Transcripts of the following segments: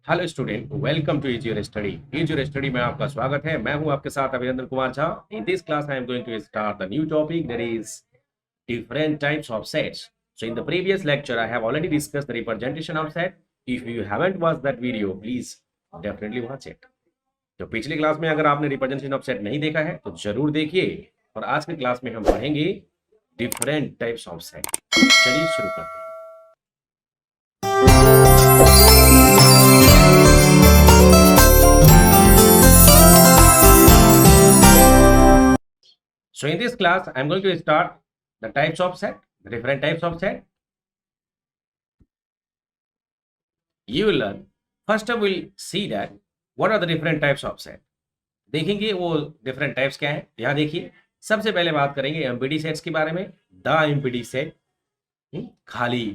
Hello student, welcome to is your study. Is your study में आपका स्वागत है। मैं हूं आपके साथ Abhinandan Kumar Jha. In this class I am going to start the new topic, that is different types of sets. So in the previous lecture, I have already discussed the representation of set. If you haven't watched that video, please definitely watch it. तो पिछली class में अगर आपने representation of set नहीं देखा है तो जरूर देखिए। और आज की क्लास में हम पढ़ेंगे डिफरेंट टाइप्स ऑफ सेट। चलिए शुरू करते हैं। So in this class, I am going to start the types of set, the different types of set. You will learn. First up, we'll see that what are the different types of set. देखेंगे वो different types क्या है। यहाँ देखिए, सबसे पहले बात करेंगे एम्प्टी सेट्स के बारे में। द एम्प्टी सेट, खाली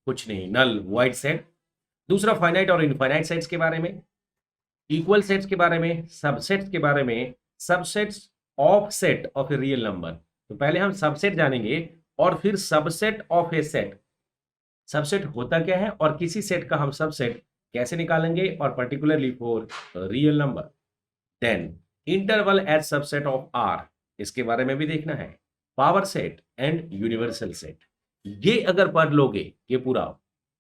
कुछ नहीं, नल वाइड सेट। दूसरा फाइनाइट और इनफाइनाइट सेट्स के बारे में, इक्वल सेट्स के बारे में, सबसेट्स के बारे में, subsets of set of a real number. तो पहले हम सबसेट जानेंगे और फिर subset of A set. Subset होता क्या है और किसी सेट का हम सबसेट कैसे निकालेंगे, और particularly for real number. Then interval as subset of R, इसके बारे में भी देखना है। Power set and universal set, ये अगर पढ़ लोगे ये पूरा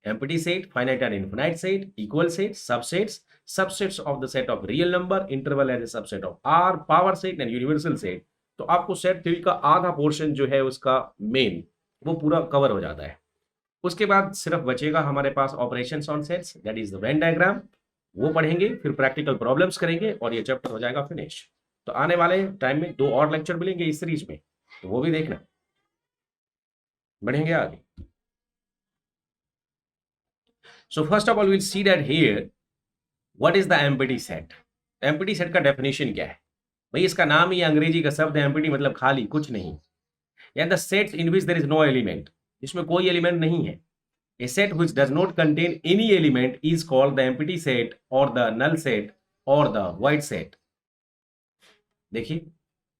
empty set, finite and infinite set, equal set, subsets, subsets of the set of real number, interval as a subset of R, power set and universal set, तो आपको set theory का आधा पोर्शन जो है उसका मेन वो पूरा cover हो जाता है। उसके बाद सिर्फ बचेगा हमारे पास operations on sets, that is the Venn diagram, वो पढ़ेंगे, फिर प्रैक्टिकल प्रॉब्लम्स करेंगे और ये चैप्टर हो जाएगा फिनिश। तो आने वाले टाइम में 2 और लेक्चर मिलेंगे इस सीरीज में, तो वो भी देखना। बढ़ेंगे आगे। So first of all will see that here what is the empty set. Empty set का डेफिनेशन क्या है भाई, इसका नाम ही अंग्रेजी का शब्द है एम्प्टी, मतलब खाली कुछ नहीं। या the sets in which there is no element, इसमें कोई एलिमेंट नहीं है। A set which does not contain any element is called the empty set or the null set or the void set. देखिए,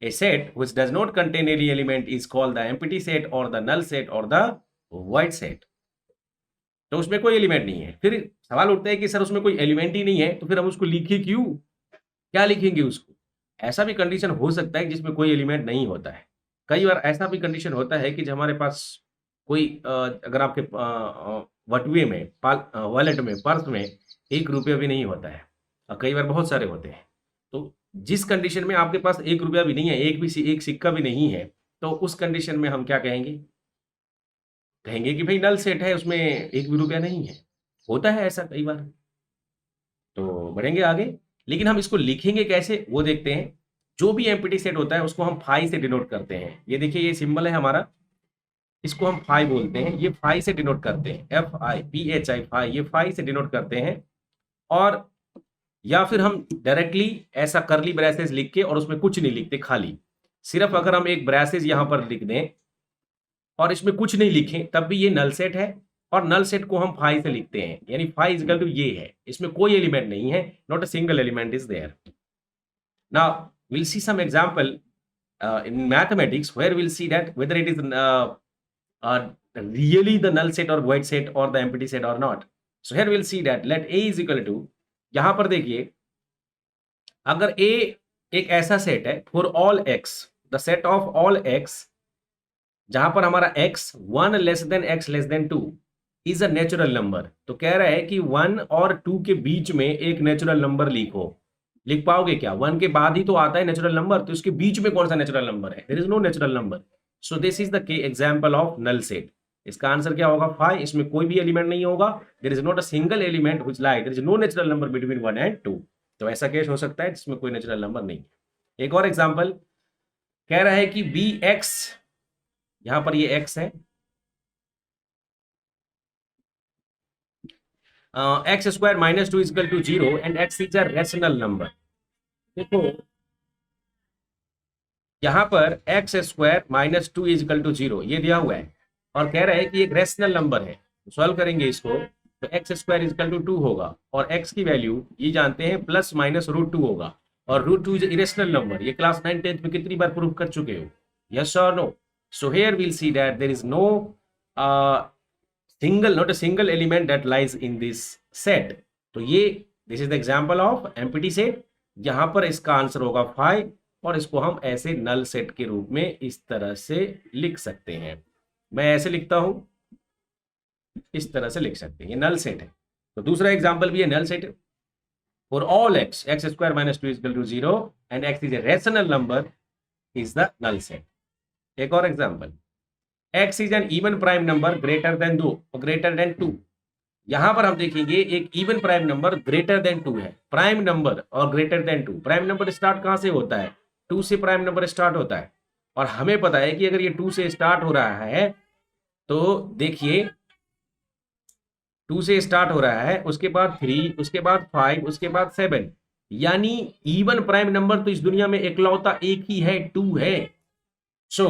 a set which does not contain any element is called the empty set or the null set or the void set. तो उसमें कोई element नहीं है। फिर सवाल उठता है कि सर उसमें कोई एलिमेंट ही नहीं है तो फिर हम उसको लिखे क्यों, क्या लिखेंगे उसको। ऐसा भी कंडीशन हो सकता है जिसमें कोई एलिमेंट नहीं होता है। कई बार ऐसा भी कंडीशन होता है कि जब हमारे पास कोई अगर आपके वटुए में, वॉलेट में, पर्स में 1 रुपया भी नहीं होता है, और कई बार बहुत सारे होते हैं। तो जिस कंडीशन में आपके पास 1 रुपया भी नहीं है, एक सिक्का भी नहीं है, तो उस कंडीशन में हम क्या कहेंगे? कहेंगे कि भाई नल सेट है, उसमें 1 भी रुपया नहीं है। होता है ऐसा कई बार। तो बढ़ेंगे आगे, लेकिन हम इसको लिखेंगे कैसे वो देखते हैं। जो भी एम्प्टी सेट होता है उसको हम फाई से डिनोट करते हैं। ये देखिए, ये सिंबल है हमारा, इसको हम फाई बोलते हैं। ये फाई से डिनोट करते हैं, FIPHI, फाई, ये फाई से डिनोट करते हैं। और या फिर हम डायरेक्टली ऐसा करली ब्रैसेस लिख के और उसमें कुछ नहीं लिखते, खाली सिर्फ अगर हम एक ब्रैसेस यहां पर लिख दें और इसमें कुछ नहीं लिखें तब भी ये नल सेट है। और नल सेट को हम फाई से लिखते हैं, यानी फाई इज इक्वल टू ये है, इसमें कोई एलिमेंट नहीं है, not a single element is there. Now we'll see some example in mathematics where we'll see that whether it is really the null set or void set or the empty set or not. So here we'll see that let A is equal to, यहां पर देखिए, अगर A एक ऐसा set है for all x, the set of all x, जहां पर हमारा x 1 less than x less than 2 is a natural number, तो कह रहा है कि 1 और 2 के बीच में एक नेचुरल नंबर लिखो। लिख पाओगे क्या? 1 के बाद ही तो आता है नेचुरल नंबर, तो इसके बीच में कौन सा नेचुरल नंबर है? There is no natural number. So this is the example of null set. इसका आंसर क्या होगा? 5। इसमें कोई भी एलिमेंट नहीं होगा, there is not a single element which lie, there is no natural number between 1 and 2। तो ऐसा केस हो सकता है जिसमें कोई नेचुरल नंबर नहीं है। एक और एग्जांपल कह रहा है कि bx, यहां पर ये x है, x square minus 2 equal to 0 and x is a rational number. देखो यहां पर x square minus 2 equal to 0 ये दिया हुआ है और कह रहा है कि एक रेशनल नंबर है। तो सॉल्व करेंगे इसको, तो एक्स स्क्वायर इक्वल टू 2 होगा और x की वैल्यू ये जानते हैं प्लस माइनस √2 होगा, और √2 इज इरेशनल नंबर। ये क्लास 9 10th में कितनी बार प्रूव कर चुके हो? यस और no? So here we'll see that there is no not a single element that lies in this set। तो ये this is the example of empty set. यहां पर इसका आंसर होगा 5 और इसको हम ऐसे नल सेट के रूप में इस तरह से लिख सकते हैं। मैं ऐसे लिखता हूं, इस तरह से लिख सकते हैं, ये नल सेट है। तो दूसरा एग्जाम्पल भी है null set. For all x x² - 2 = 0 and x is a rational number is the null set। एक और example, x is an even prime number greater than 2। यहां पर हम देखेंगे एक even prime number greater than 2 है। प्राइम नंबर और greater than 2, prime number start कहां से होता है? 2 से प्राइम नंबर स्टार्ट होता है। और हमें पता है कि अगर ये 2 से स्टार्ट हो रहा है तो देखिए 2 से स्टार्ट हो रहा है, उसके बाद 3, उसके बाद 5, उसके बाद 7, यानी इवन प्राइम नंबर तो इस दुनिया में इकलौता एक ही है, 2 है। सो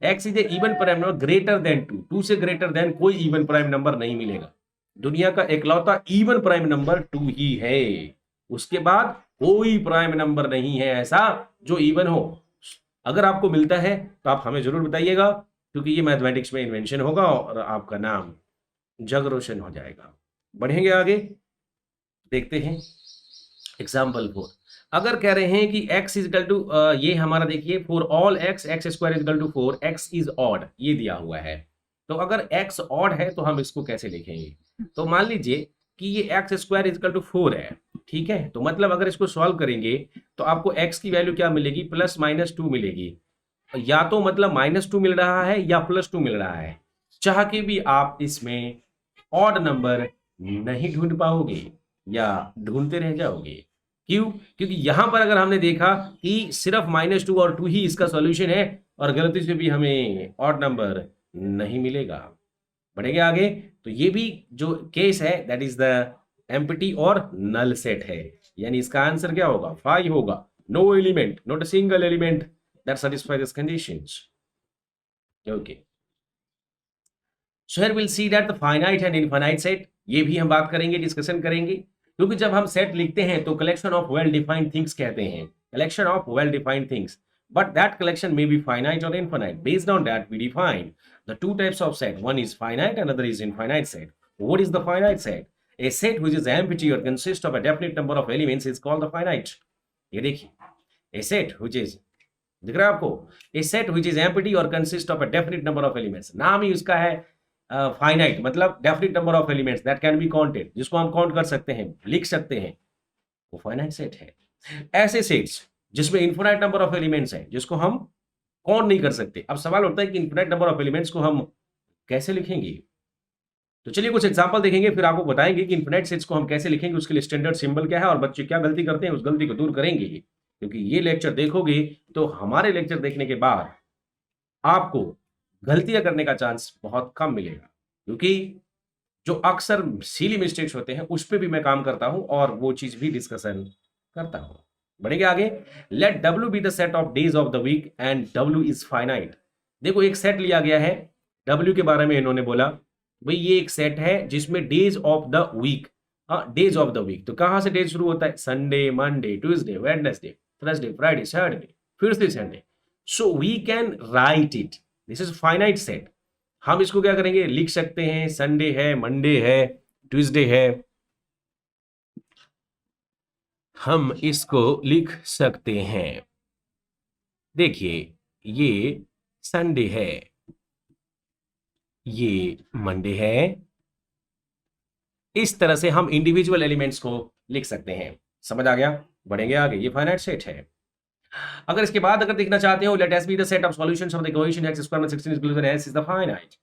x is a even prime number greater than 2। 2 से ग्रेटर देन कोई इवन प्राइम नंबर नहीं मिलेगा। दुनिया का इकलौता इवन प्राइम नंबर 2 ही है। उसके बाद कोई प्राइम नंबर नहीं है ऐसा जो इवन हो। अगर आपको मिलता है तो आप हमें जरूर बताइएगा, क्योंकि ये मैथमेटिक्स में इन्वेंशन होगा और आपका नाम जग रोशन हो जाएगा। बढ़ेंगे आगे, देखते हैं एग्जाम्पल 4। अगर कह रहे हैं कि x इज इक्वल टू, ये हमारा देखिए for all x x² is equal to 4, x is odd, ये दिया हुआ है। तो अगर x ऑड है तो हम इसको कैसे लिखेंगे? तो मान लीजिए कि ये x² इज इक्वल टू 4 है, ठीक है। तो मतलब अगर इसको सॉल्व करेंगे तो आपको x की वैल्यू क्या मिलेगी? +-2 मिलेगी। या तो मतलब -2 मिल रहा है या +2 मिल रहा है। चाह के भी आप इसमें ऑड नंबर नहीं ढूंढ पाओगे या ढूंढते रह जाओगे। क्यों? क्योंकि यहां पर अगर हमने देखा कि सिर्फ -2 और 2 ही इसका सॉल्यूशन है और गलती से भी हमें ऑड नंबर नहीं मिलेगा। बढ़ेंगे आगे, तो ये भी जो केस है दैट इज द एम्प्टी और नल सेट है, यानी इसका आंसर क्या होगा? 5 होगा। No element, not a single element that satisfies these conditions। Okay, so here will see that the finite and infinite set, ये भी हम बात करेंगे, डिस्कशन करेंगे। क्योंकि जब हम सेट लिखते हैं तो collection of well defined things कहते हैं, collection of well defined things, but that collection may be finite or infinite। Based on that, we define the two types of set. One is finite, another is infinite set। What is the finite set? A set which is empty or consists of a definite number of elements is called the finite। ये देखिए, a set which is, दिख रहा है आपको? A set which is empty or consists of a definite number of elements। नाम ही उसका है finite, मतलब definite number of elements that can be counted, जिसको हम काउंट कर सकते हैं, लिख सकते हैं, वो फाइनाइट सेट है। ऐसे सेट्स जिसमें इनफिनाइट नंबर ऑफ एलिमेंट्स हैं, जिसको हम काउंट नहीं कर सकते। अब सवाल उठता है कि इनफिनाइट नंबर ऑफ एलिमेंट्स को हम कैसे लिखेंगे? तो चलिए कुछ एग्जांपल देखेंगे, फिर आपको बताएंगे कि इनफिनाइट सेट्स को हम कैसे लिखेंगे, उसके लिए स्टैंडर्ड सिंबल क्या है और बच्चे क्या गलती करते हैं, उस गलती को दूर करेंगे। क्योंकि ये लेक्चर देखोगे तो हमारे लेक्चर देखने के बाद आपको गलतियां करने का चांस बहुत कम मिलेगा, क्योंकि जो अक्सर सिली मिस्टेक्स होते हैं उस पर भी मैं काम करता हूं और वो चीज भी डिस्कशन करता हूं। बढ़ेंगे आगे, let W be the set of days of the week and W is finite. देखो एक सेट लिया गया है, W के बारे में इन्होंने बोला भाई ये एक सेट है जिसमें days of the week, days of the week, तो कहां से डेज शुरू होता है? Sunday, Monday, Tuesday, Wednesday, Thursday, Friday, Saturday, फिर से Sunday. So we can write it, this is finite set. हम इसको क्या करेंगे? लिख सकते हैं संडे है, मंडे है, ट्यूसडे है, हम इसको लिख सकते हैं। देखिए ये संडे है, ये मंडे है, इस तरह से हम इंडिविजुअल एलिमेंट्स को लिख सकते हैं। समझ आ गया? बढ़ेंगे आगे, ये फाइनाइट सेट है। अगर इसके बाद अगर देखना चाहते हो, let S be the set of solutions of the equation x square - 16 is equal to s is the finite.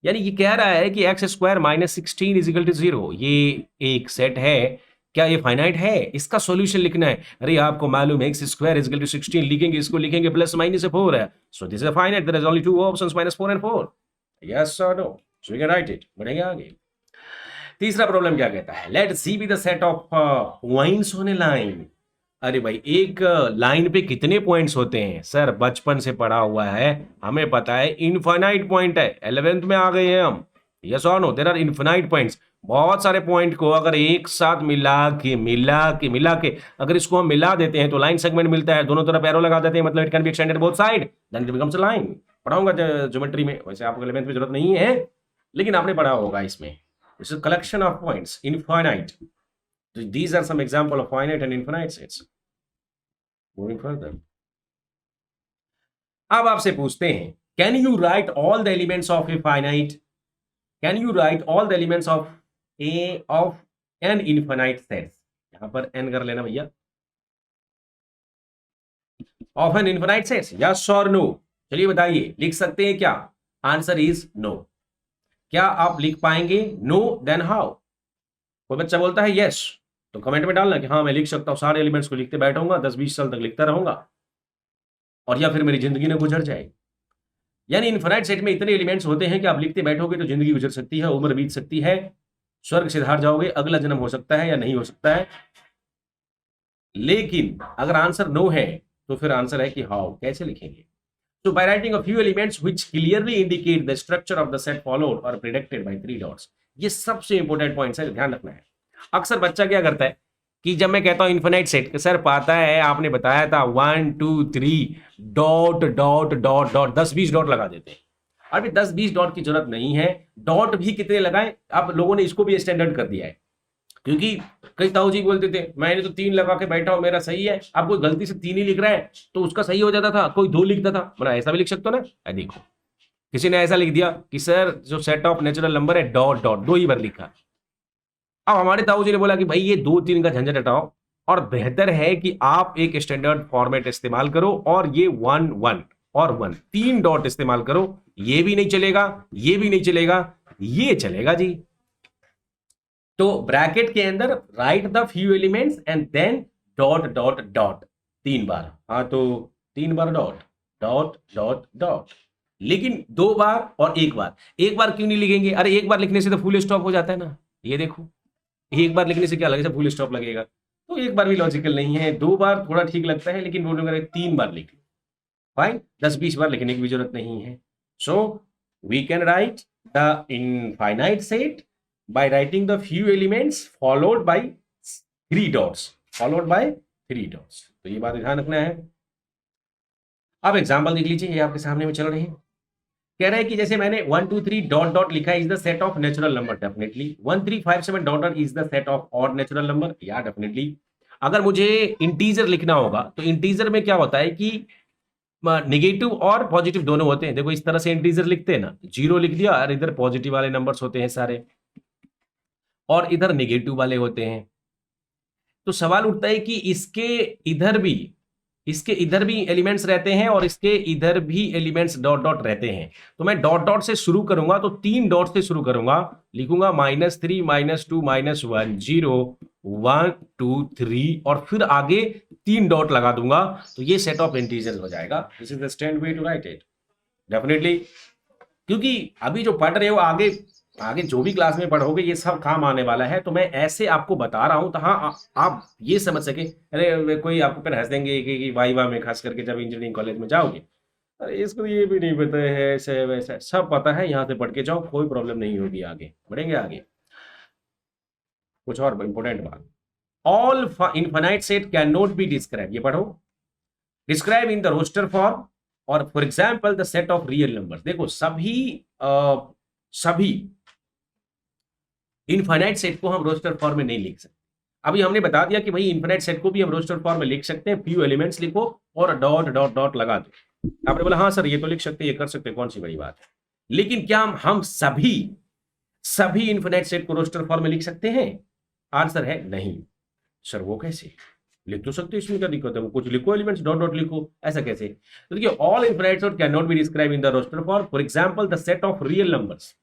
यानी ये कह रहा है कि x square - 16 is equal to 0, ये एक सेट है। क्या ये फाइनाइट है? इसका सॉल्यूशन लिखना है। अरे आपको मालूम है x square is equal to 16 लिखेंगे, इसको लिखेंगे +-4 है, so this is a finite, there is only two options -4 and 4। Yes और no? So we can write it. बढ़ेंगे आगे, तीसरा प्रॉब्लम क्या कहता है? Let C be the set of points on a line. अरे भाई एक लाइन पे कितने पॉइंट्स होते हैं? सर बचपन से पढ़ा हुआ है, हमें पता है इनफाइनाइट पॉइंट है, 11th में आ गए हैं हम। यस और no? There are infinite points. बहुत सारे पॉइंट को अगर एक साथ मिला के अगर इसको हम मिला देते हैं तो लाइन सेगमेंट मिलता है, दोनों तरफ एरो लगा देते हैं, मतलब it can be extended both side, then it becomes a line. पढ़ाऊंगा ज्योमेट्री में, वैसे आपको 11th में जरूरत नहीं है, लेकिन आपने पढ़ा होगा इसमें। This is collection of points, infinite. So these are some example of finite and infinite sets. Moving further. अब आपसे पूछते हैं, can you write all the elements of a finite, can you write all the elements of an infinite sets, यहां पर an कर लेना भैया, of an infinite sets, yes और नो? चलिए बताइए, लिख सकते हैं क्या? Answer is no. क्या आप लिख पाएंगे? No, then how? कोई बच्चा बोलता है यस, तो कमेंट में डालना कि हाँ मैं लिख सकता हूं, सारे एलिमेंट्स को लिखते बैठूंगा, 10-20 साल तक लिखता रहूंगा, और या फिर मेरी जिंदगी ने गुजर जाएगी। यानी इनफाइनाइट सेट में इतने एलिमेंट्स होते हैं कि आप लिखते बैठोगे तो जिंदगी गुजर सकती है, उम्र बीत सकती है, स्वर्ग सिधार जाओगे, अगला जन्म हो सकता है या नहीं हो सकता है। लेकिन अगर आंसर नो है तो फिर आंसर है कि हाउ, कैसे लिखेंगे? So by writing a few elements which clearly indicate the structure of the set followed or predicted by 3 dots, ये सबसे इंपॉर्टेंट पॉइंट है, ध्यान रखना है। अक्सर बच्चा क्या करता है कि जब मैं कहता हूं इनफिनाइट सेट, सर पाता है आपने बताया था 1 2 3 dot dot dot dot, 10-20 dot लगा देते हैं। अभी 10-20 डॉट की जरूरत नहीं है, डॉट भी कितने लगाएं? आप लोगों ने इसको भी स्टैंडर्ड कर दिया है, क्योंकि कई ताऊ जी बोलते थे मैंने तो 3 लगा के बैठा हूं, मेरा सही है। अब कोई गलती से 3 ही लिख रहा है तो उसका सही हो जाता था, कोई 2 लिखता था, मतलब ऐसा भी लिख सकते हो ना। देखो किसी ने ऐसा लिख दिया कि सर जो सेट ऑफ नेचुरल नंबर है डॉट डॉट, 2 ही बार लिखा। अब हमारे ताऊ जी ने बोला कि भाई ये 2-3 का झंझट हटाओ, और बेहतर है कि आप एक स्टैंडर्ड फॉर्मेट इस्तेमाल करो, और ये 1 1 और 1 3 डॉट इस्तेमाल करो। ये भी नहीं चलेगा, ये भी नहीं चलेगा, ये चलेगा जी। तो ब्रैकेट के अंदर write the few elements and then dot dot dot 3 बार। हाँ तो 3 बार डॉट डॉट डॉट डॉट, लेकिन 2 बार और 1 बार। 1 बार क्यों नहीं लिखेंगे? अरे 1 बार लिखने से तो फुल स्टॉप हो जाता है ना। ये देखो 1 बार लिखने से क्या लगेगा? फुल स्टॉप लगेगा, तो 1 बार भी लॉजिकल नहीं है। 2 बार थोड़ा ठीक लगता है, लेकिन बोलने का 3 बार लिख लो, फाइन। 10-20 बार लिखने की भी जरूरत नहीं है। So we can write the infinite set by writing the few elements followed by 3 dots, followed by 3 dots। तो ये बात ध्यान रखना है। अब एग्जांपल देख लीजिए, ये आपके सामने में चल रहे हैं। कह रहा है कि जैसे मैंने 1 2 3 डॉट डॉट लिखा, is the set of natural number, definitely. 1 3 5 7 dot dot is the set of odd natural number, या डेफिनेटली। अगर मुझे इंटीजर लिखना होगा तो इंटीजर में क्या होता है कि नेगेटिव और पॉजिटिव दोनों होते हैं। देखो इस तरह से इंटीजर लिखते हैं ना, 0 लिख दिया और इधर पॉजिटिव वाले नंबर्स होते हैं सारे, और इधर नेगेटिव वाले होते हैं। तो सवाल उठता है कि इसके इधर भी एलिमेंट्स रहते हैं और इसके इधर भी एलिमेंट्स डॉट डॉट रहते हैं। तो मैं डॉट डॉट से शुरू करूंगा, तो 3 डॉट से शुरू करूंगा, लिखूंगा -3 -2 -1 0 1 2 3, और फिर आगे 3 डॉट लगा दूंगा, तो ये सेट ऑफ इंटीजर्स हो जाएगा। This is the standard way to write it, definitely. क्योंकि अभी जो पढ़ रहे हो, आगे जो भी क्लास में पढ़ोगे ये सब काम आने वाला है, तो मैं ऐसे आपको बता रहा हूं, तो हाँ आप ये समझ सके। अरे कोई आपको फिर हंस देंगे कि वाइवा में, खास करके जब इंजीनियरिंग कॉलेज में जाओगे, अरे इसको ये भी नहीं पता है, ऐसे वैसे सब पता है, यहाँ से पढ़ के जाओ, कोई प्रॉब्लम नहीं होगी, आगे बढ़ेंगे। आगे कुछ और इंपॉर्टेंट बात, all infinite set can not be describe, ये पढ़ो, describe in the roster form, और for example the set of real number. देखो सभी इनफाइनाइट सेट को हम रोस्टर फॉर्म में नहीं लिख सकते। अभी हमने बता दिया कि भाई इनफाइनाइट सेट को भी हम रोस्टर फॉर्म में लिख सकते हैं, फ्यू एलिमेंट्स लिखो और डॉट डॉट डॉट लगा दो। आपने बोला हाँ सर ये तो लिख सकते, ये कर सकते, कौन सी बड़ी बात है। लेकिन क्या हम सभी इनफाइनाइट सेट को रोस्टर फॉर्म में लिख सकते हैं? आंसर है नहीं। सर वो कैसे? लिख तो सकते, इसमें क्या दिक्कत है? वो कुछ लिखो, एलिमेंट्स डॉट डॉट लिखो, ऐसा कैसे? तो देखिए, all infinite set can not be describe in the roster form. For example the set of real numbers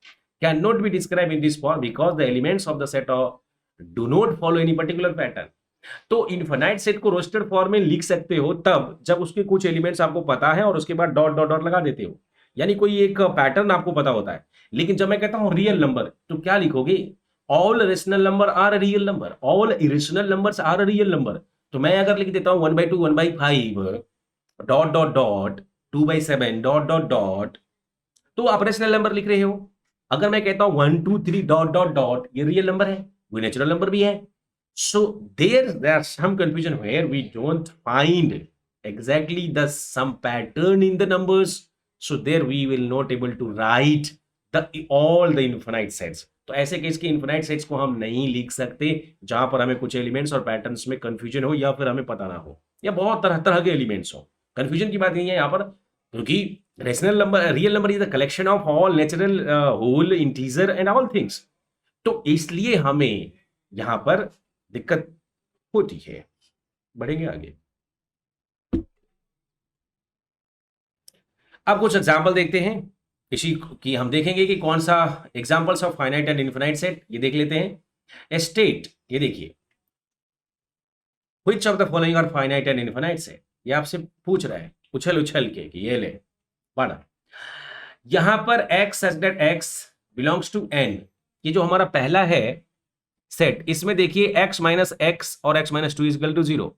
cannot be described in this form because the elements of the set do not follow any particular pattern। तो infinite set को roasted form में लिख सकते हो तब जब उसके कुछ एलिमेंट्स आपको पता है और उसके बाद डॉट डॉट डॉट लगा देते हो, यानी कोई एक पैटर्न आपको पता होता है। लेकिन जब मैं कहता हूं रियल नंबर, तो क्या लिखोगे? All rational number are real number, all irrational numbers are real number. तो मैं अगर लिख देता हूं 1/2 1/5 dot dot dot 2/7 dot dot dot, तो आप रेशनल नंबर लिख रहे हो। अगर मैं कहता हूं 1 2 3 डॉट डॉट डॉट, ये रियल नंबर है, वो नेचुरल नंबर भी है। So there some confusion where we don't find exactly the some pattern in the numbers, so there we will not able to write all the infinite sets। तो ऐसे case के infinite sets को हम नहीं लिख सकते जहां पर हमें कुछ एलिमेंट्स और पैटर्न्स में कंफ्यूजन हो या फिर हमें पता ना हो या बहुत तरह तरह के एलिमेंट्स हो। कंफ्यूजन की बात नहीं है यहाँ पर, क्योंकि rational number, real number is the collection of all natural whole integer and all things. तो इसलिए हमें यहां पर दिक्कत होती है। बढ़ेंगे आगे। अब कुछ एग्जाम्पल देखते हैं इसी की, हम देखेंगे कि कौन सा examples of finite and infinite set, ये देख लेते हैं। ए स्टेट, ये देखिए, which of the following are finite and infinite set, ये आपसे पूछ रहा है उछल उछल के कि ये ले पढ़ा। यहां पर x such that x belongs to n, ये जो हमारा पहला है सेट, इसमें देखिए x माइनस एक्स और x minus two equal to 0।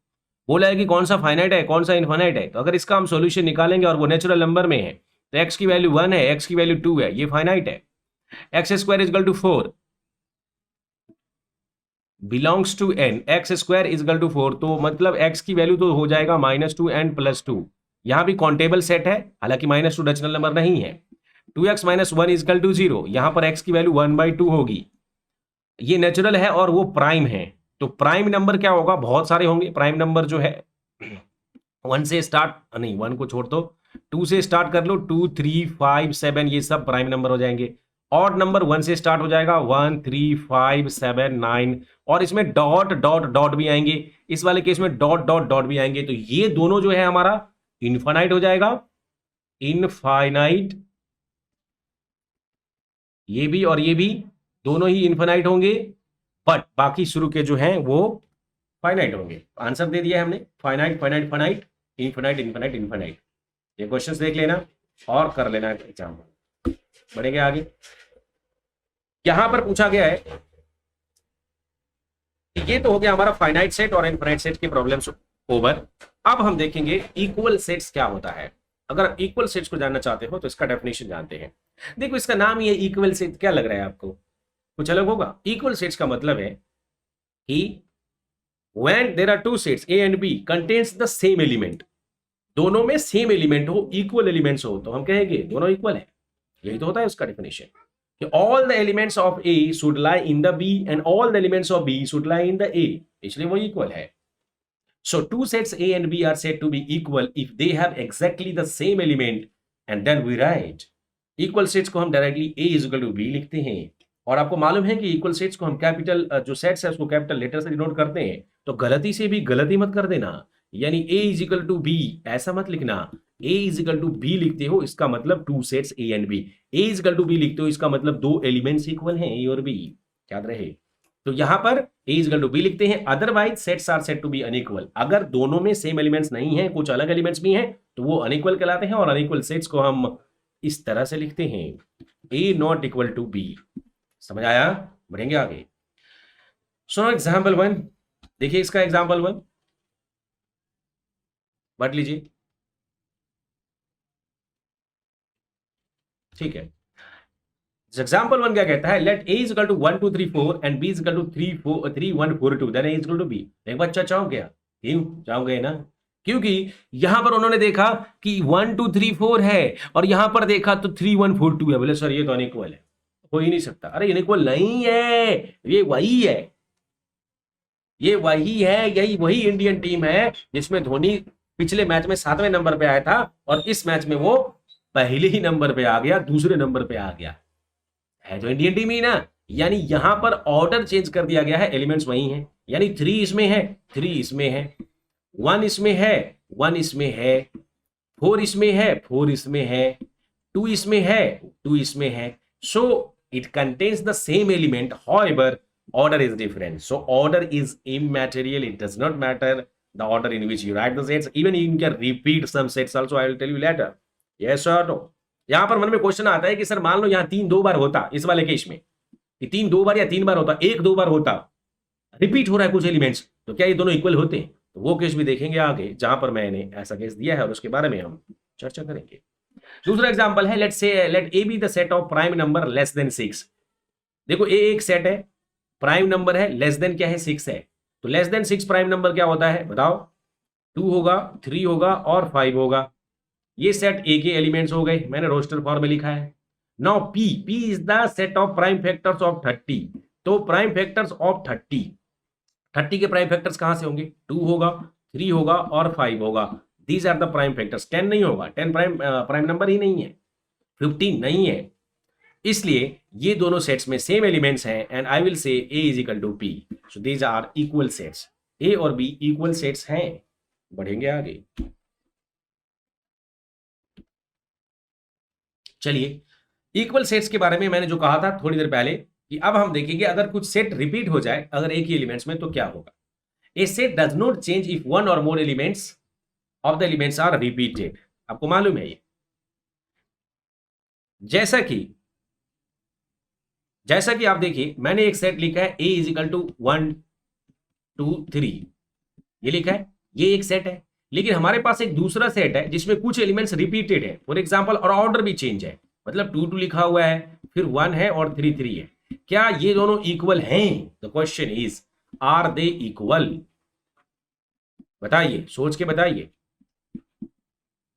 बोला है कि कौन सा फाइनाइट है कौन सा इनफाइनाइट है। तो अगर इसका हम सॉल्यूशन निकालेंगे और वो नेचुरल नंबर में है तो x की वैल्यू 1 है, x की वैल्यू 2 है, ये फाइनाइट है। X square equal to 4 belongs to n, x square equal to 4, तो मतलब x की वैल्यू तो हो जाएगा -2 n + 2। यहां भी काउंटेबल सेट है, हालांकि -2 रैशनल नंबर नहीं है। 2x - 1 इजकल टू 0, यहां पर x की वैल्यू 1/2 होगी। ये नेचुरल है और वो प्राइम है, तो प्राइम नंबर क्या होगा, बहुत सारे होंगे। प्राइम नंबर जो है 1 से स्टार्ट, नहीं 1 को छोड़ दो, 2 से स्टार्ट कर लो, 2 3 5 7, ये सब प्राइम नंबर हो जाएंगे। ऑड नंबर 1 से स्टार्ट हो जाएगा, 1 3 5 7 9, और इसमें डॉट डॉट डॉट भी आएंगे, इस वाले केस में डॉट डॉट डॉट भी आएंगे। तो ये दोनों जो है हमारा इनफाइनाइट हो जाएगा, इनफाइनाइट, ये भी और ये भी दोनों ही इनफाइनाइट होंगे, बट बाकी शुरू के जो हैं वो फाइनाइट होंगे। आंसर दे दिया है हमने, finite finite finite, infinite infinite infinite. ये क्वेश्चंस देख लेना और कर लेना एग्जाम। बढ़ेंगे आगे। यहां पर पूछा गया है कि ये तो हो गया हमारा फाइनाइट सेट और इनफाइनाइट सेट के प्रॉब्लम्स ओवर। अब हम देखेंगे इक्वल सेट्स क्या होता है। अगर इक्वल सेट्स को जानना चाहते हो तो इसका डेफिनेशन जानते हैं। देखो इसका नाम ही है इक्वल सेट, क्या लग रहा है आपको कुछ अलग होगा? इक्वल सेट्स का मतलब है कि when there are two sets A and B contains the same element, दोनों में सेम एलिमेंट हो, इक्वल एलिमेंट्स हो, तो हम कहेंगे दोनों इक्वल है। यही तो होता है उसका डेफिनेशन कि all the elements of A should lie in the B and all the elements of B should lie in the A, इसलिए वो इक्वल है। So two sets A and B are said to be equal if they have exactly the same element, and then we write equal sets को हम directly A is equal to B लिखते हैं। और आपको मालूम है कि इक्वल सेट्स को हम कैपिटल, जो सेट्स है उसको कैपिटल लेटर से डिनोट करते हैं, तो गलती से भी गलती मत कर देना, यानी A is equal to B ऐसा मत लिखना। A is equal to B लिखते हो इसका मतलब two sets A and B, A is equal to B लिखते हो इसका मतलब दो एलिमेंट्स इक्वल हैं A और B, याद रहे। तो यहां पर A is equal to B लिखते हैं। Otherwise sets are said to be unequal, अगर दोनों में सेम एलिमेंट्स नहीं है, कुछ अलग एलिमेंट्स भी हैं, तो वो अनइक्वल कहलाते हैं। और अनइक्वल सेट्स को हम इस तरह से लिखते हैं, A not equal to B। समझ आया? बढ़ेंगे आगे। सो एग्जाम्पल 1 देखिए, इसका एग्जाम्पल 1 पढ़ लीजिए, ठीक है। एग्जाम्पल 1 क्या कहता है, let A is equal to 1 2 3 4 and B is equal to 3 1 4 2, then A is equal to B। एक बच्चा चाहो क्या? क्यों चाहोगे ना? क्योंकि यहां पर उन्होंने देखा कि 1 2 3 4 है और यहां पर देखा तो 3 1 4 2 है। बोले सर ये तो अनइक्वल है, हो ही नहीं सकता। अरे इनइक्वल नहीं है, ये वही है, ये वही है, यही वही इंडियन टीम है जिसमें धोनी पिछले मैच में 7वें नंबर पे आया था और इस मैच में वो पहले ही नंबर पे आ गया, दूसरे नंबर पे आ गया। है तो इंडियन टीम ही ना। यानी यहां पर ऑर्डर चेंज कर दिया गया है, एलिमेंट्स वही हैं। यानी 3 इसमें है, 3 इसमें है, 1 इसमें है, 1 इसमें है, 4 इसमें है, 4 इसमें है, 2 इसमें है, 2 इसमें है। सो it contains the same element, however order is different. So order is immaterial, it does not matter the order in which you write the sets. Even you can repeat some sets also, I will tell you later. Yes or no? यहां पर मन में question आता है कि sir मान लो यहां 3 2 बार होता, इस वाले केस में कि 3 2 बार या 3 बार होता, 1 2 बार होता, रिपीट हो रहा है कुछ एलिमेंट्स, तो क्या ये दोनों इक्वल होते हैं? तो वो केस भी देखेंगे आगे, जहां पर मैंने ऐसा केस दिया है और उसके बारे में हम चर्चा करेंगे। दूसरा एग्जांपल है, let A be the set of prime number less than 6। देखो ए एक सेट है, प्राइम नंबर है, लेस देन क्या है 6 है, तो लेस देन 6 प्राइम नंबर क्या होता है बताओ? 2 होगा, 3 होगा और 5 होगा। ये सेट ए के एलिमेंट्स हो गए, मैंने रोस्टर फॉर्म में लिखा है। Now P is the set of prime factors of 30। तो प्राइम फैक्टर्स ऑफ 30 के प्राइम फैक्टर्स कहां से होंगे? 2 होगा, 3 होगा और 5 होगा। These are the prime factors. 10 नहीं होगा, 10 प्राइम नंबर ही नहीं है, 15 नहीं है। इसलिए ये दोनों सेट्स में सेम एलिमेंट्स हैं and I will say A is equal to P. So these are equal sets. A और बी इक्वल सेट्स हैं। बढ़ेंगे आगे। चलिए, इक्वल सेट्स के बारे में मैंने जो कहा था थोड़ी देर पहले कि अब हम देखेंगे अगर कुछ सेट रिपीट हो जाए अगर एक ही एलिमेंट्स में तो क्या होगा। A set does not change if one or more elements of the elements are repeated. आपको मालूम है ये, जैसा कि आप देखिए मैंने एक सेट लिखा है ए इज इक्वल टू 1 2 3, ये लिखा है, ये एक सेट है। लेकिन हमारे पास एक दूसरा सेट है जिसमें कुछ एलिमेंट्स रिपीटेड है, फॉर एग्जांपल, और ऑर्डर भी चेंज है, मतलब 2 2 लिखा हुआ है, फिर 1 है और 3 3 है। क्या ये दोनों इक्वल हैं? The question is are they equal? बताइए, सोच के बताइए,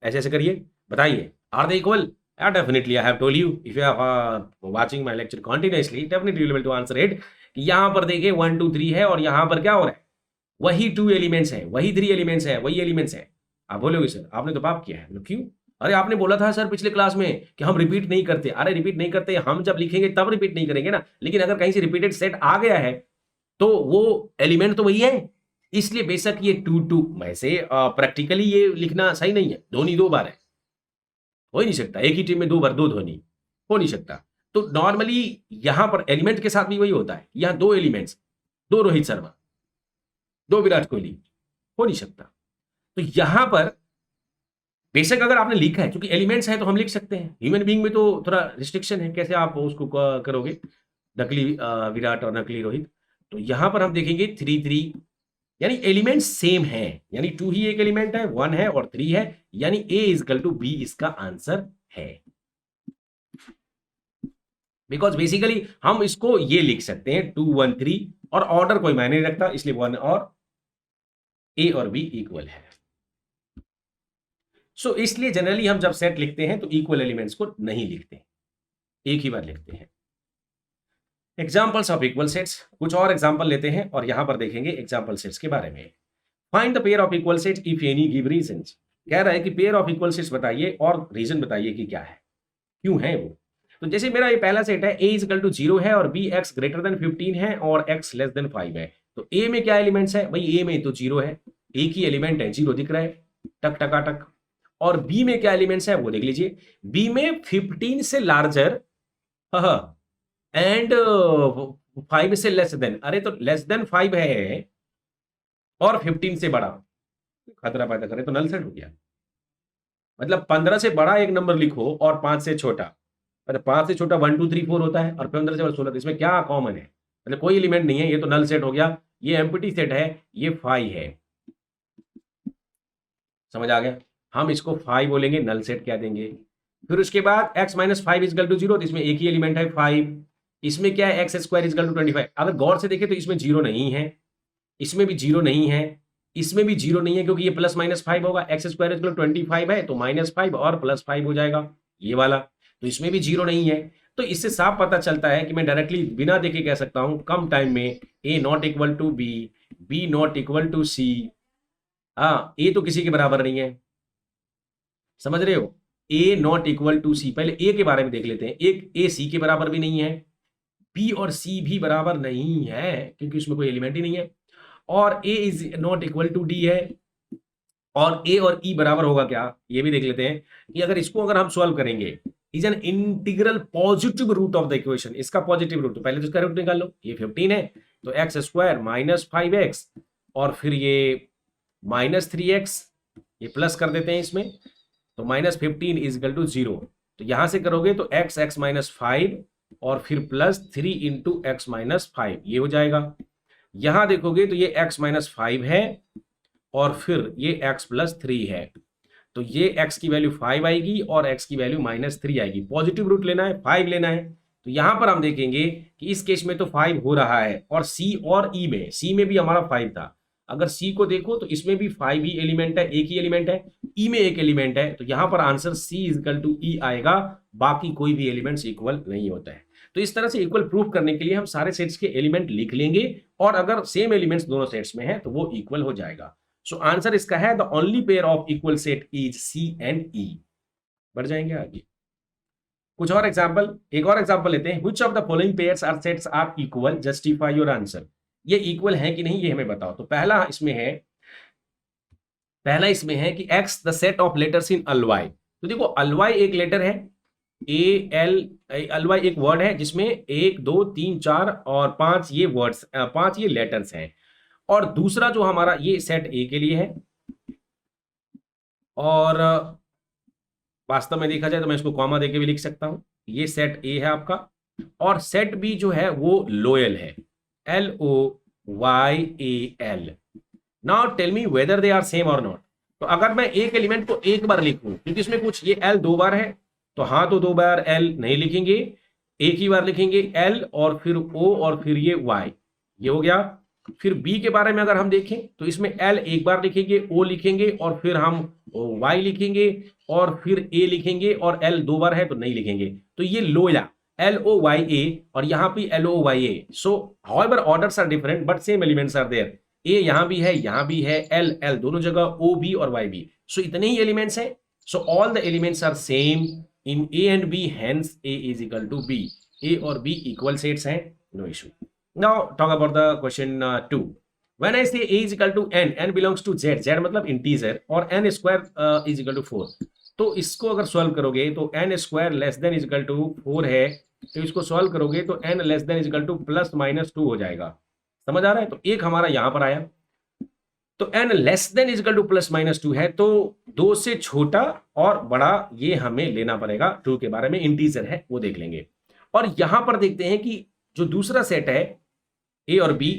ऐसे ऐसे करिए, बताइए, are they equal? Yeah, definitely I have told you, if you are watching my lecture continuously, definitely you will be able to answer it। कि यहां पर देखिए 1 2 3 है और यहां पर क्या हो रहा है? वही 2 एलिमेंट्स है, वही 3 एलिमेंट्स है, वही एलिमेंट्स है। आप बोलोगे सर आपने तो पाप किया है। मतलब क्यों? अरे आपने बोला था सर पिछले क्लास में कि हम रिपीट नहीं करते। अरे रिपीट नहीं करते, हम जब लिखेंगे तब रिपीट नहीं करेंगे ना। लेकिन अगर कहीं से रिपीटेड सेट आ गया है तो वो एलिमेंट तो वही है। इसलिए बेशक ये 2 2, वैसे प्रैक्टिकली ये लिखना सही नहीं है, धोनी 2 बार है, हो ही नहीं सकता। एक ही टीम में 2 बार 2 धोनी, हो नहीं सकता। तो नॉर्मली यहां पर एलिमेंट के साथ भी वही होता है। यहां 2 एलिमेंट्स, 2 रोहित शर्मा, 2 विराट कोहली, हो नहीं सकता। तो यहां पर बेशक अगर आपने लिखा है, क्योंकि एलिमेंट्स है तो हम लिख सकते हैं। ह्यूमन बीइंग में तो थोड़ा रिस्ट्रिक्शन है, कैसे आप उसको करोगे, नकली विराट और नकली रोहित। तो यहां पर हम देखेंगे 3 3, यानी एलिमेंट सेम है, यानी 2 ही एक एलिमेंट है, 1 है और 3 है, यानी A is equal to B इसका आंसर है। बिकॉज बेसिकली हम इसको ये लिख सकते हैं 2 1 3, और ऑर्डर कोई मायने नहीं रखता, इसलिए 1 और A और B इक्वल है। सो इसलिए जनरली हम जब सेट लिखते हैं तो इक्वल एलिमेंट्स को नहीं लिखते, एक ही बार लिखते हैं। एग्जाम्पल्स ऑफ इक्वल सेट्स, कुछ और एग्जाम्पल लेते हैं और यहां पर देखेंगे एग्जाम्पल सेट्स के बारे में। Find the pair of equal sets if any give reasons. कह रहा है कि पेयर ऑफ इक्वल सेट्स बताइए और रीजन बताइए कि क्या है, क्यों है वो। तो जैसे मेरा ये पहला सेट है, a इज इक्वल टू 0 है और b x ग्रेटर देन 15 है और x लेस देन 5 है। तो a में क्या एलिमेंट्स है भाई? a में तो 0 है, एक ही एलिमेंट है, 0 दिख रहा है टक टकाटक। और b में क्या एलिमेंट्स है वो देख लीजिए, b में 15 से लार्जर एंड 5 से लेस देन। अरे तो लेस देन 5 है और 15 से बड़ा, खतरा पैदा करे तो नल सेट हो गया। मतलब 15 से बड़ा एक नंबर लिखो और 5 से छोटा, मतलब 5 से छोटा 1 2 3 4 होता है और 15 से बड़ा 16। इसमें क्या कॉमन है? मतलब कोई एलिमेंट नहीं है, ये तो नल सेट हो गया। ये एम्प्टी सेट है, ये 5 है। समझ आ गया? हम इसको 5 बोलेंगे, नल सेट क्या देंगे। फिर उसके बाद x माइनस 5 इजकल टू 0, तो इसमें एक ही एलिमेंट है 5। इसमें क्या है? X square equal to 25। अगर गौर से देखें तो इसमें 0 नहीं है, इसमें भी 0 नहीं है, इसमें भी 0 नहीं है, क्योंकि ये प्लस माइनस 5 होगा। एक्स स्क्वायर इजकल टू 25 है तो माइनस 5 और प्लस 5 हो जाएगा ये वाला। तो इसमें भी 0 नहीं है। तो इससे साफ पता चलता है कि मैं डायरेक्टली बिना देखे कह सकता हूं कम टाइम में a not equal to b, b not equal to c। हाँ, a तो किसी के बराबर नहीं है, समझ रहे हो? a not equal to c। पहले a के बारे में देख लेते हैं। एक a c के बराबर भी नहीं है, b और c भी बराबर नहीं है क्योंकि उसमें कोई एलिमेंट ही नहीं है, और a is not equal to d है। और a और e बराबर होगा क्या, ये भी देख लेते हैं कि अगर इसको अगर हम सॉल्व करेंगे, is an integral positive root of the equation. इसका पॉजिटिव रूट, तो पहले तो इसका रूट निकाल लो। ये 15 है तो एक्स स्क्वायर माइनस 5x और फिर ये माइनस 3x, ये प्लस कर देते हैं इसमें, तो माइनस 15 इज इक्वल टू 0। तो यहां से करोगे तो x माइनस 5 और फिर प्लस 3 इंटू एक्स माइनस 5, ये हो जाएगा। यहां देखोगे तो ये x माइनस 5 है और फिर ये x प्लस 3 है, तो ये x की वैल्यू 5 आएगी और x की वैल्यू माइनस 3 आएगी। पॉजिटिव रूट लेना है, 5 लेना है। तो यहां पर हम देखेंगे कि इस केस में तो 5 हो रहा है, और c और e में, c में भी हमारा 5 था। अगर c को देखो तो इसमें भी 5 ही एलिमेंट है, एक ही एलिमेंट है, ई में एक एलिमेंट है, तो यहां पर answer C is equal to E आएगा, बाकी कोई भी एलिमेंट्स इक्वल नहीं होता है। तो इस तरह से इक्वल प्रूफ करने के लिए हम सारे सेट्स के एलिमेंट लिख लेंगे, और अगर सेम एलिमेंट्स दोनों सेट्स में है तो वो इक्वल हो जाएगा। सो आंसर इसका है the only pair of equal set is C and E. बढ़ जाएंगे आगे। कुछ और एग्जांपल, एक और एग्जांपल लेते हैं। Which of the following pairs are sets are equal, justify your answer. ये इक्वल है कि नहीं ये हमें बताओ। तो पहला इसमें है कि x the set of letters in alloy. तो देखो अलवाई एक लेटर है, ए एल, अलवाई एक वर्ड है जिसमें 1 2 3 4 और 5 ये वर्ड्स, 5 ये लेटर्स हैं। और दूसरा जो हमारा ये सेट ए के लिए है, और वास्तव में देखा जाए तो मैं इसको कॉमा देके भी लिख सकता हूं। ये सेट ए है आपका, और सेट बी जो है वो लोयल है, LOYAL। Now tell me whether they are same or not. तो अगर मैं एक एलिमेंट को एक बार लिखूं, क्योंकि इसमें कुछ ये L 2 बार है, तो हाँ तो 2 बार L नहीं लिखेंगे, एक ही बार लिखेंगे L और फिर O और फिर ये Y, ये हो गया। फिर B के बारे में अगर हम देखें तो इसमें L एक बार लिखेंगे, O लिखेंगे और फिर हम Y लिखेंगे और फिर A लिखेंगे, और L 2 बार है तो नहीं लिखेंगे। तो ये लोया LOYA और यहाँ पे LOYA। So however orders are different but same elements are there. A यहां भी है, यहां भी है, L दोनों जगह, O भी और Y भी। सो इतने ही एलिमेंट्स हैं। So all the elements are same in A and B, hence A is equal to B। A और B इक्वल सेट्स हैं, no issue. Now talk about the question 2। When I say A is equal to n belongs to Z, Z मतलब integer, और n square is equal to 4। तो इसको अगर solve करोगे तो n square less than is equal to 4 है, तो इसको सॉल्व करोगे तो n less than is equal two plus minus 2 हो जाएगा। समझ आ रहा है? तो एक हमारा यहां पर आया, तो n less than is equal two plus minus 2 है, तो 2 से छोटा और बड़ा ये हमें लेना पड़ेगा। 2 के बारे में इंटीजर है वो देख लेंगे। और यहां पर देखते हैं कि जो दूसरा सेट है A और B,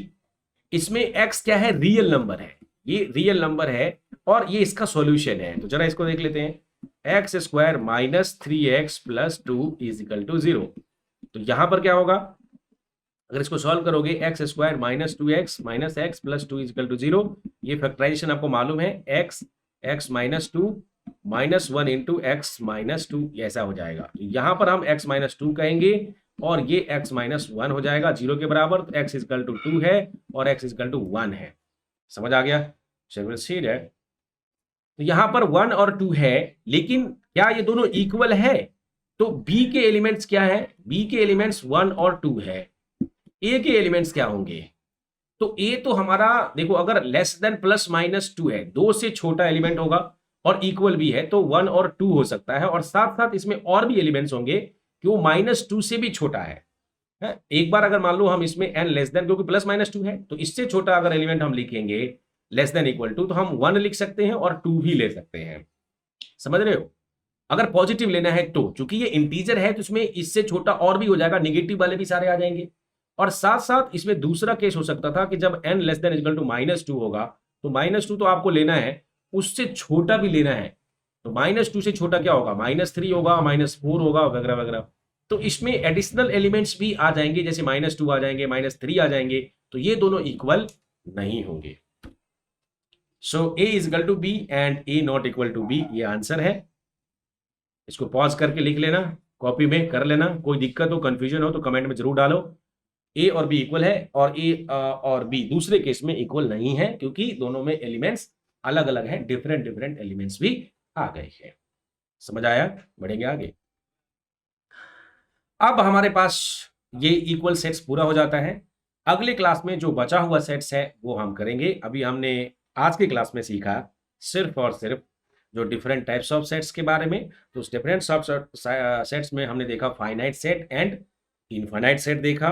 इसमें x क्या है, रियल नंबर है, ये रियल नंबर है और ये इसका सॉल्यूशन है। तो जरा इसको देख लेते हैं, x square minus 3x plus 2 is equal to 0। तो यहां पर क्या होगा, अगर इसको सॉल्व करोगे x square minus 2x minus x plus 2 is equal to 0। ये फैक्टराइजेशन आपको मालूम है, x minus 2 minus 1 into x minus 2, ऐसा हो जाएगा। तो यहां पर हम x माइनस 2 कहेंगे और ये x माइनस 1 हो जाएगा 0 के बराबर। तो x इजकल टू 2 है और x इजकल टू 1 है। समझ आ गया? तो यहां पर 1 और 2 है, लेकिन क्या ये दोनों इक्वल है? तो b के एलिमेंट्स क्या है, b के एलिमेंट्स 1 और 2 है। a के एलिमेंट्स क्या होंगे? तो a तो हमारा देखो, अगर लेस देन प्लस माइनस 2 है, 2 से छोटा एलिमेंट होगा और इक्वल भी है, तो 1 और 2 हो सकता है। और साथ साथ इसमें और भी एलिमेंट्स होंगे कि वो माइनस 2 से भी छोटा है। एक बार अगर मान लो हम इसमें n लेस देन, क्योंकि प्लस माइनस 2 है, तो इससे छोटा अगर एलिमेंट हम लिखेंगे लेस देन इक्वल टू, तो हम 1 लिख सकते हैं और 2 भी ले सकते हैं। समझ रहे हो? अगर पॉजिटिव लेना है तो, चूंकि ये इंटीजर है तो इसमें इससे छोटा और भी हो जाएगा, निगेटिव वाले भी सारे आ जाएंगे। और साथ साथ इसमें दूसरा केस हो सकता था कि जब n less than equal to minus 2 होगा, तो माइनस 2 तो आपको लेना है, उससे छोटा भी लेना है। तो माइनस 2 से छोटा क्या होगा, माइनस 3 होगा, माइनस 4 होगा, वगैरह वगैरह। तो इसमें एडिशनल एलिमेंट्स भी आ जाएंगे, जैसे माइनस 2 आ जाएंगे, माइनस 3 आ जाएंगे, तो ये दोनों इक्वल नहीं होंगे। So a is equal to B and a not equal to B, ये आंसर है। इसको पॉज करके लिख लेना, कॉपी में कर लेना। कोई दिक्कत हो, कंफ्यूजन हो तो कमेंट में जरूर डालो। a और b इक्वल है, और a और b दूसरे केस में इक्वल नहीं है, क्योंकि दोनों में एलिमेंट्स अलग अलग हैं, डिफरेंट डिफरेंट एलिमेंट्स भी आ गए हैं। समझ आया? बढ़ेंगे आगे। अब हमारे पास ये इक्वल सेट्स पूरा हो जाता है। अगले क्लास में जो बचा हुआ सेट्स है वो हम करेंगे। अभी हमने आज की क्लास में सीखा सिर्फ और सिर्फ जो डिफरेंट टाइप्स ऑफ सेट्स के बारे में। तो उस डिफरेंट सेट्स में हमने देखा finite set and infinite set देखा।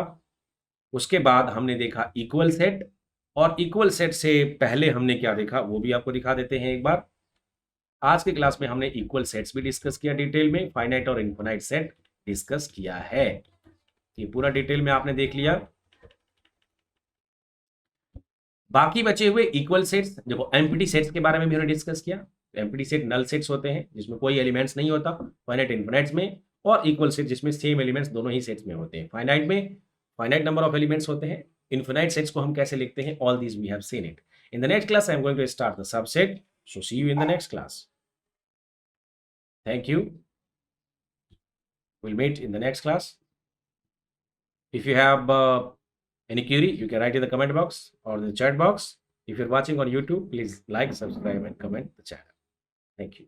उसके बाद हमने देखा इक्वल सेट, और इक्वल सेट से पहले हमने क्या देखा वो भी आपको दिखा देते हैं एक बार। आज की क्लास में हमने इक्वल सेट्स भी डिस्कस किया डिटेल में, फाइनाइट और इनफाइनाइट सेट डिस्कस किया है। ये पूरा डिटेल में आपने देख लिया। बाकी बचे हुए इक्वल सेट्स, देखो एम्प्टी सेट्स के बारे में भी हमने डिस्कस किया। एम्प्टी सेट नल सेट्स होते हैं जिसमें कोई एलिमेंट्स नहीं होता फाइनाइट इनफाइनाइट्स में, और इक्वल सेट जिसमें सेम एलिमेंट्स दोनों ही सेट्स में होते हैं। फाइनाइट में फाइनाइट नंबर ऑफ एलिमेंट्स होते हैं। इनफाइनाइट सेट्स को हम कैसे लिखते हैं, all these we have seen it. In the next class I am going to start the subset, so see you in the next class. Thank you. We'll meet in the next class. If you have any query, you can write in the comment box or the chat box. If you're watching on YouTube, please like, subscribe, and comment the channel. Thank you.